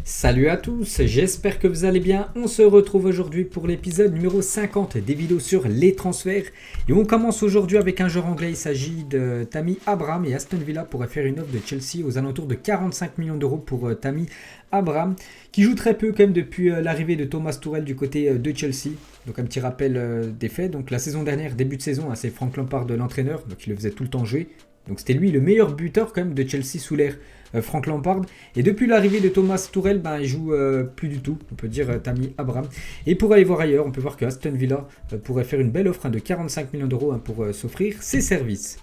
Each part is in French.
Salut à tous, j'espère que vous allez bien. On se retrouve aujourd'hui pour l'épisode numéro 50 des vidéos sur les transferts. Et on commence aujourd'hui avec un joueur anglais. Il s'agit de Tammy Abraham et Aston Villa pourrait faire une offre de Chelsea aux alentours de 45 millions d'euros pour Tammy Abraham, qui joue très peu quand même depuis l'arrivée de Thomas Tuchel du côté de Chelsea. Donc un petit rappel des faits. Donc la saison dernière, début de saison, c'est Frank Lampard l'entraîneur, donc il le faisait tout le temps jouer. Donc c'était lui le meilleur buteur quand même de Chelsea sous l'ère Frank Lampard. Et depuis l'arrivée de Thomas Tuchel, il joue plus du tout, on peut dire Tammy Abraham. Et pour aller voir ailleurs, on peut voir que Aston Villa pourrait faire une belle offre de 45 millions d'euros pour s'offrir ses services.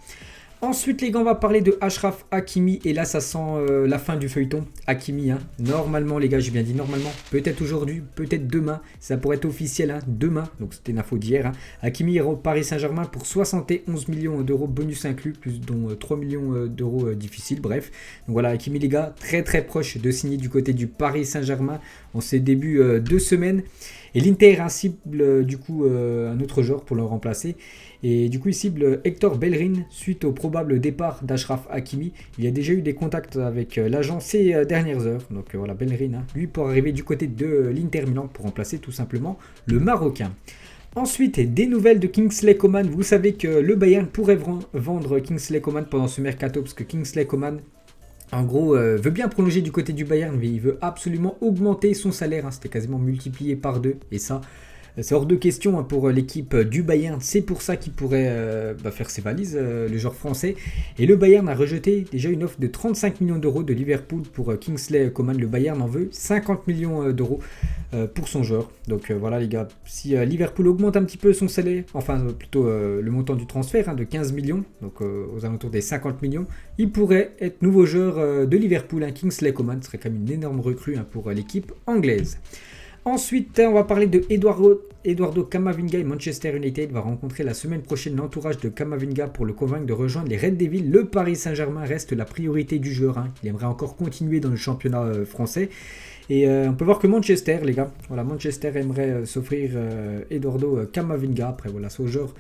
Ensuite les gars, on va parler de Achraf Hakimi et là ça sent la fin du feuilleton. Hakimi, normalement les gars, j'ai bien dit normalement, peut-être aujourd'hui, peut-être demain, ça pourrait être officiel demain, donc c'était une info d'hier. Hakimi ira au Paris Saint-Germain pour 71 millions d'euros bonus inclus, plus dont 3 millions d'euros difficiles, bref. Donc voilà, Hakimi les gars, très très proche de signer du côté du Paris Saint-Germain en ces débuts de semaine. Et l'Inter cible du coup un autre joueur pour le remplacer. Et du coup, il cible Hector Bellerin suite au probable départ d'Achraf Hakimi. Il y a déjà eu des contacts avec l'agent ces dernières heures. Donc voilà, Bellerin, lui, pour arriver du côté de l'Inter Milan pour remplacer tout simplement le Marocain. Ensuite, des nouvelles de Kingsley Coman. Vous savez que le Bayern pourrait vendre Kingsley Coman pendant ce mercato, parce que Kingsley Coman, en gros, veut bien prolonger du côté du Bayern, mais il veut absolument augmenter son salaire. C'était quasiment multiplié par 2. Et ça, c'est hors de question pour l'équipe du Bayern. C'est pour ça qu'il pourrait faire ses valises, le joueur français. Et le Bayern a rejeté déjà une offre de 35 millions d'euros de Liverpool pour Kingsley Coman. Le Bayern en veut 50 millions d'euros pour son joueur. Donc voilà les gars, si Liverpool augmente un petit peu son salaire, enfin plutôt le montant du transfert de 15 millions, donc aux alentours des 50 millions, il pourrait être nouveau joueur de Liverpool. Kingsley Coman serait quand même une énorme recrue pour l'équipe anglaise. Ensuite, on va parler de Eduardo Camavinga et Manchester United va rencontrer la semaine prochaine l'entourage de Camavinga pour le convaincre de rejoindre les Red Devils. Le Paris Saint-Germain reste la priorité du joueur. Il aimerait encore continuer dans le championnat français. Et on peut voir que Manchester, les gars, voilà, Manchester aimerait s'offrir Eduardo Camavinga. Après, voilà, c'est au joueur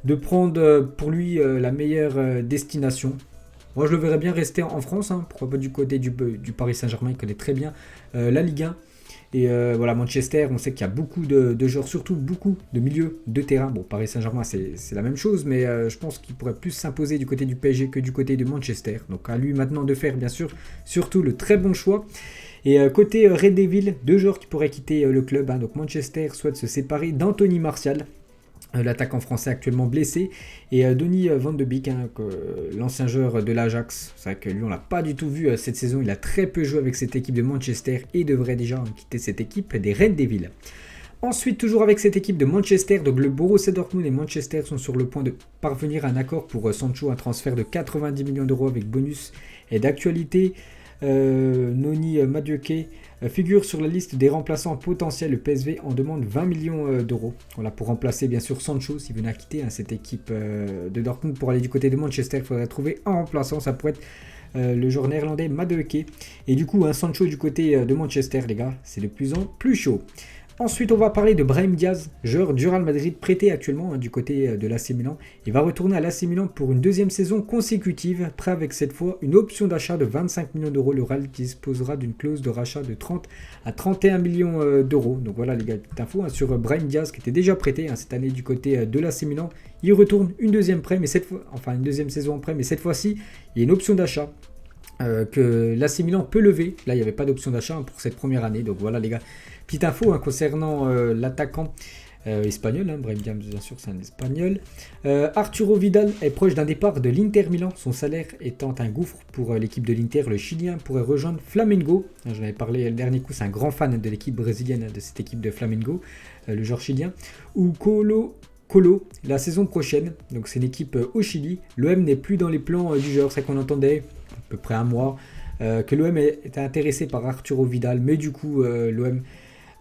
de prendre pour lui la meilleure destination. Moi, je le verrais bien rester en France. Pourquoi pas du côté du Paris Saint-Germain, il connaît très bien la Ligue 1. Et voilà, Manchester, on sait qu'il y a beaucoup de joueurs, surtout beaucoup de milieux de terrain. Bon, Paris Saint-Germain, c'est la même chose, mais je pense qu'il pourrait plus s'imposer du côté du PSG que du côté de Manchester. Donc à lui maintenant de faire, bien sûr, surtout le très bon choix. Et côté Red Devil, 2 joueurs qui pourraient quitter le club. Donc Manchester souhaite se séparer d'Anthony Martial, l'attaquant français actuellement blessé, et Donny van de Beek, l'ancien joueur de l'Ajax. C'est vrai que lui on l'a pas du tout vu cette saison, il a très peu joué avec cette équipe de Manchester et devrait déjà quitter cette équipe des Red Devils. Ensuite, toujours avec cette équipe de Manchester, donc le Borussia Dortmund et Manchester sont sur le point de parvenir à un accord pour Sancho, un transfert de 90 millions d'euros avec bonus. Et d'actualité, Noni Madueke figure sur la liste des remplaçants potentiels. Le PSV en demande 20 millions d'euros. Voilà, pour remplacer bien sûr Sancho s'il venait à quitter cette équipe de Dortmund pour aller du côté de Manchester. Il faudrait trouver un remplaçant. Ça pourrait être le joueur néerlandais Madueke. Et du coup, Sancho du côté de Manchester, les gars, c'est de plus en plus chaud. Ensuite, on va parler de Brahim Diaz, joueur du Real Madrid prêté actuellement du côté de l'AC Milan. Il va retourner à l'AC Milan pour une deuxième saison consécutive, prêt avec cette fois une option d'achat de 25 millions d'euros. Le Real disposera d'une clause de rachat de 30 à 31 millions d'euros. Donc voilà les gars, petite info sur Brahim Diaz qui était déjà prêté cette année du côté de l'AC Milan. Il retourne une deuxième saison en prêt, mais cette fois-ci, il y a une option d'achat que l'AC Milan peut lever. Là, il n'y avait pas d'option d'achat pour cette première année. Donc voilà les gars. Petite info concernant l'attaquant espagnol, Brahim Diaz bien sûr c'est un espagnol. Arturo Vidal est proche d'un départ de l'Inter Milan, son salaire étant un gouffre pour l'équipe de l'Inter. Le Chilien pourrait rejoindre Flamengo. J'en avais parlé le dernier coup, c'est un grand fan de l'équipe brésilienne, de cette équipe de Flamengo, le joueur chilien. Ou Colo la saison prochaine, donc c'est une équipe au Chili. L'OM n'est plus dans les plans du joueur, c'est qu'on entendait à peu près un mois que l'OM était intéressé par Arturo Vidal, mais du coup l'OM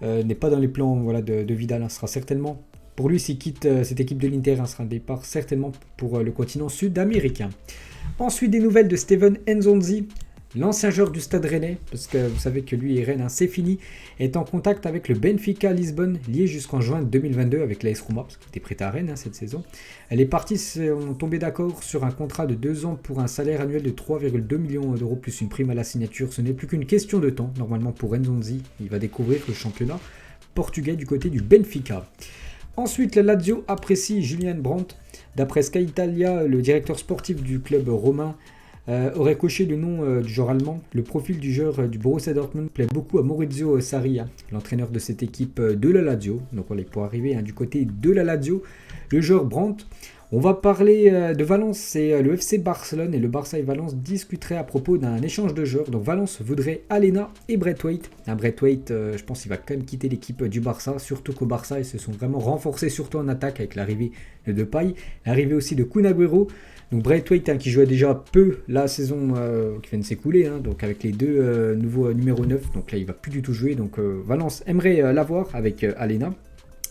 n'est pas dans les plans de Vidal. Sera certainement, pour lui s'il quitte cette équipe de l'Inter, sera un départ certainement pour le continent sud-américain. Ensuite des nouvelles de Steven Nzonzi. l'ancien joueur du Stade Rennais, parce que vous savez que lui et Rennes, hein, c'est fini, est en contact avec le Benfica Lisbonne, lié jusqu'en juin 2022 avec l'AS Roma, parce qu'il était prêté à Rennes hein, cette saison. Les parties sont tombées d'accord sur un contrat de 2 ans pour un salaire annuel de 3,2 millions d'euros plus une prime à la signature. Ce n'est plus qu'une question de temps, normalement pour Nzonzi, il va découvrir le championnat portugais du côté du Benfica. Ensuite, la Lazio apprécie Julian Brandt. D'après Sky Italia, le directeur sportif du club romain aurait coché le nom du joueur allemand. Le profil du joueur du Borussia Dortmund plaît beaucoup à Maurizio Sarri, hein, l'entraîneur de cette équipe de la Lazio. Donc on est pour arriver hein, du côté de la Lazio. Le joueur Brandt. On va parler de Valence, c'est le FC Barcelone et le Barça et Valence discuteraient à propos d'un échange de joueurs. Donc Valence voudrait Alena et Braithwaite. Braithwaite, je pense qu'il va quand même quitter l'équipe du Barça, surtout qu'au Barça ils se sont vraiment renforcés, surtout en attaque avec l'arrivée de Depay, l'arrivée aussi de Kun Agüero. Donc Braithwaite hein, qui jouait déjà peu la saison qui vient de s'écouler, hein, donc avec les deux nouveaux numéro 9, donc là il va plus du tout jouer. Donc Valence aimerait l'avoir avec Alena.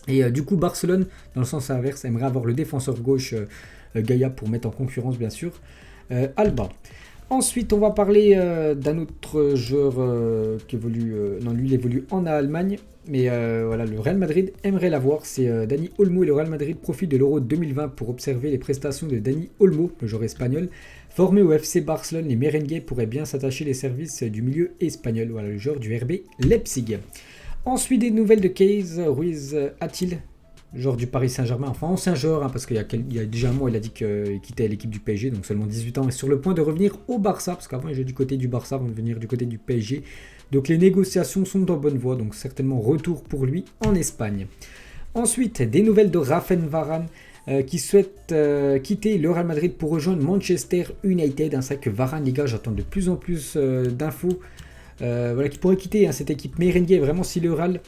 Et du coup, Barcelone, dans le sens inverse, aimerait avoir le défenseur gauche Gaïa pour mettre en concurrence, bien sûr, Alba. Ensuite, on va parler d'un autre joueur qui évolue. Non, lui, il évolue en Allemagne. Mais voilà, le Real Madrid aimerait l'avoir. C'est Dani Olmo et le Real Madrid profite de l'Euro 2020 pour observer les prestations de Dani Olmo, le joueur espagnol. Formé au FC Barcelone, les merengues pourraient bien s'attacher les services du milieu espagnol. Voilà, le joueur du RB Leipzig. Ensuite, des nouvelles de Keys Ruiz Atil, joueur du Paris Saint-Germain, enfin ancien joueur, hein, parce qu'il y a déjà un mois, il a dit qu'il quittait l'équipe du PSG, donc seulement 18 ans, et sur le point de revenir au Barça, parce qu'avant il jouait du côté du Barça avant de venir du côté du PSG. Donc les négociations sont en bonne voie, donc certainement retour pour lui en Espagne. Ensuite, des nouvelles de Raphaël Varane, qui souhaite quitter le Real Madrid pour rejoindre Manchester United. C'est vrai que Varane, les gars, j'attends de plus en plus d'infos. Voilà, qui pourrait quitter hein, cette équipe merengue. Vraiment, si le Real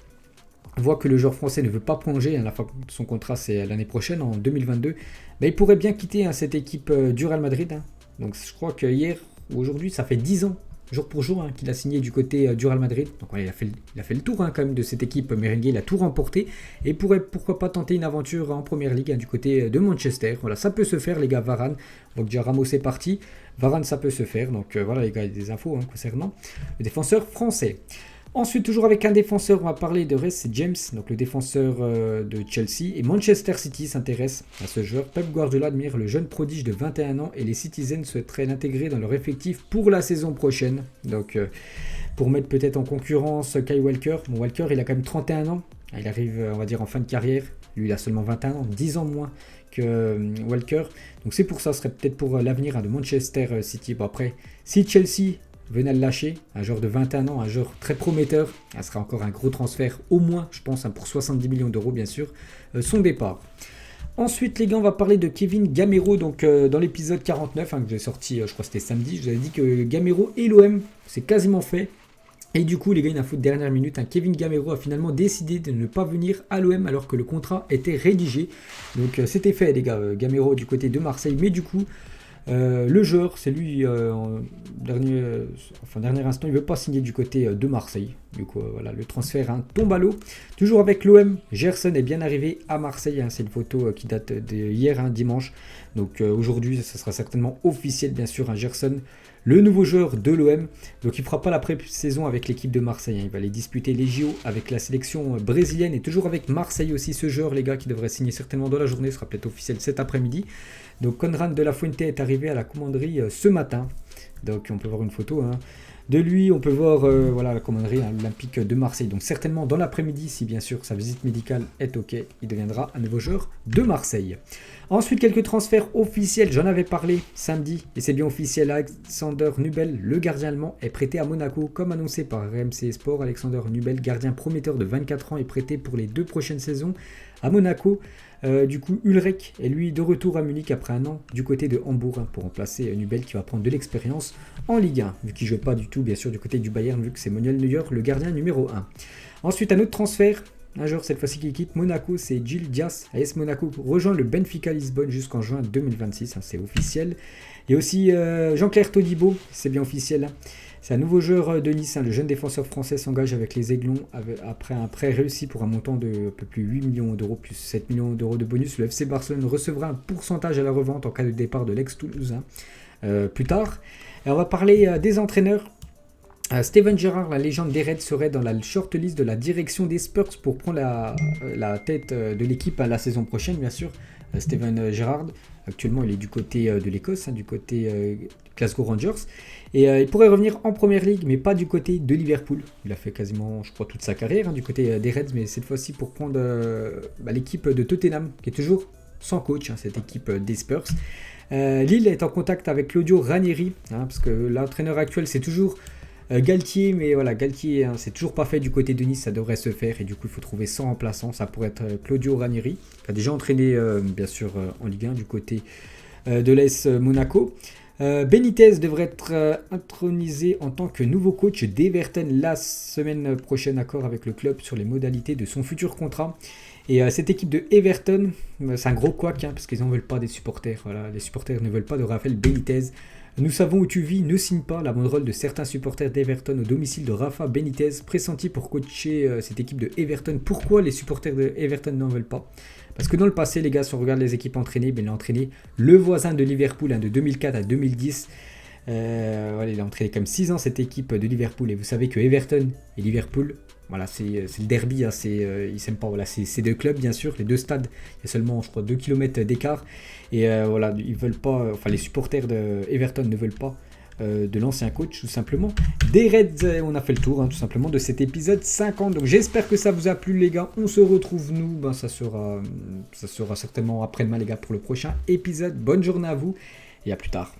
voit que le joueur français ne veut pas prolonger, hein, la fin de son contrat c'est l'année prochaine, en 2022, ben, il pourrait bien quitter hein, cette équipe du Real Madrid. Hein. Donc je crois que hier ou aujourd'hui, ça fait 10 ans, jour pour jour, hein, qu'il a signé du côté du Real Madrid. Donc voilà, il a fait le tour hein, quand même de cette équipe merengue, il a tout remporté et pourrait pourquoi pas tenter une aventure en Première Ligue hein, du côté de Manchester. Voilà, ça peut se faire les gars. Varane, donc déjà Ramos est parti. Varane, ça peut se faire. Donc voilà les gars, il y a des infos hein, concernant le défenseur français. Ensuite, toujours avec un défenseur, on va parler de Reece James, donc le défenseur de Chelsea. Et Manchester City s'intéresse à ce joueur. Pep Guardiola admire le jeune prodige de 21 ans et les Citizens souhaiteraient l'intégrer dans leur effectif pour la saison prochaine. Donc pour mettre peut-être en concurrence Kyle Walker. Bon, Walker, il a quand même 31 ans. Il arrive, on va dire, en fin de carrière. Lui, il a seulement 21 ans, 10 ans moins que Walker. Donc c'est pour ça, ce serait peut-être pour l'avenir hein, de Manchester City. Bon, après, si Chelsea venait à le lâcher, un joueur de 21 ans, un joueur très prometteur, ça sera encore un gros transfert, au moins, je pense, hein, pour 70 millions d'euros, bien sûr, son départ. Ensuite, les gars, on va parler de Kevin Gamero. Donc, dans l'épisode 49, hein, que j'ai sorti, je crois que c'était samedi, je vous avais dit que Gamero et l'OM, c'est quasiment fait. Et du coup, les gars, une info de dernière minute, hein, Kevin Gamero a finalement décidé de ne pas venir à l'OM alors que le contrat était rédigé. Donc, c'était fait, les gars, Gamero du côté de Marseille. Mais du coup, le joueur, c'est lui, en dernier instant, il ne veut pas signer du côté de Marseille. Du coup, voilà, le transfert hein, tombe à l'eau. Toujours avec l'OM, Gerson est bien arrivé à Marseille. Hein, c'est une photo qui date d'hier, hein, dimanche. Donc aujourd'hui, ça sera certainement officiel, bien sûr, hein, Gerson, le nouveau joueur de l'OM. Donc il ne fera pas la pré-saison avec l'équipe de Marseille. Hein, il va aller disputer les JO avec la sélection brésilienne. Et toujours avec Marseille aussi, ce joueur, les gars, qui devrait signer certainement dans la journée. Ce sera peut-être officiel cet après-midi. Donc Conrad de la Fuente est arrivé à la commanderie ce matin. Donc on peut voir une photo hein, de lui. On peut voir voilà, la commanderie hein, olympique de Marseille. Donc certainement dans l'après-midi, si bien sûr sa visite médicale est OK, il deviendra un nouveau joueur de Marseille. Ensuite, quelques transferts officiels. J'en avais parlé samedi et c'est bien officiel. Alexander Nubel, le gardien allemand, est prêté à Monaco. Comme annoncé par RMC Sport, Alexander Nubel, gardien prometteur de 24 ans, est prêté pour les 2 prochaines saisons à Monaco. Du coup, Ulrich est lui de retour à Munich après un an du côté de Hambourg hein, pour remplacer Nubel qui va prendre de l'expérience en Ligue 1, vu qu'il ne joue pas du tout bien sûr du côté du Bayern, vu que c'est Manuel Neuer, le gardien numéro 1. Ensuite, un autre transfert, un joueur cette fois-ci qui quitte Monaco, c'est Gil Dias. AS Monaco rejoint le Benfica Lisbonne jusqu'en juin 2026, hein, c'est officiel. Et aussi Jean-Claire Todibo, c'est bien officiel. Hein. C'est un nouveau joueur de Nice, hein, le jeune défenseur français s'engage avec les Aiglons après un prêt réussi pour un montant de un peu plus 8 millions d'euros plus 7 millions d'euros de bonus. Le FC Barcelone recevra un pourcentage à la revente en cas de départ de l'ex-Toulousain plus tard. Et on va parler des entraîneurs. Steven Gerrard, la légende des Reds, serait dans la shortlist de la direction des Spurs pour prendre la tête de l'équipe à la saison prochaine, bien sûr. Steven Gerrard, actuellement, il est du côté de l'Écosse, du côté Glasgow Rangers. Et il pourrait revenir en Première Ligue, mais pas du côté de Liverpool. Il a fait quasiment, je crois, toute sa carrière du côté des Reds, mais cette fois-ci pour prendre l'équipe de Tottenham, qui est toujours sans coach, cette équipe des Spurs. Lille est en contact avec Claudio Ranieri, parce que l'entraîneur actuel, c'est toujours Galtier, mais voilà, Galtier, c'est toujours pas fait du côté de Nice, ça devrait se faire, et du coup, il faut trouver 100 remplaçants. Ça pourrait être Claudio Ranieri, qui a déjà entraîné, bien sûr, en Ligue 1 du côté de l'AS Monaco. Benitez devrait être intronisé en tant que nouveau coach d'Everton la semaine prochaine, accord avec le club sur les modalités de son futur contrat. Et cette équipe de Everton, c'est un gros couac, parce qu'ils n'en veulent pas des supporters. Voilà, les supporters ne veulent pas de Rafael Benitez. Nous savons où tu vis, ne signe pas. La banderole de certains supporters d'Everton au domicile de Rafa Benitez, pressenti pour coacher cette équipe de Everton. Pourquoi les supporters de Everton n'en veulent pas? Parce que dans le passé, les gars, si on regarde les équipes entraînées, il a entraîné le voisin de Liverpool de 2004 à 2010. Voilà, il a entraîné comme 6 ans cette équipe de Liverpool. Et vous savez que Everton et Liverpool, voilà, c'est le derby. Ils s'aiment pas. Voilà, c'est deux clubs, bien sûr. Les deux stades, il y a seulement, je crois, 2 km d'écart. Et voilà, ils veulent pas. Enfin, les supporters de Everton ne veulent pas de l'ancien coach, tout simplement. Des Reds, on a fait le tour, tout simplement, de cet épisode 50. Donc, j'espère que ça vous a plu, les gars. On se retrouve, nous. Ça sera certainement après-demain, les gars, pour le prochain épisode. Bonne journée à vous et à plus tard.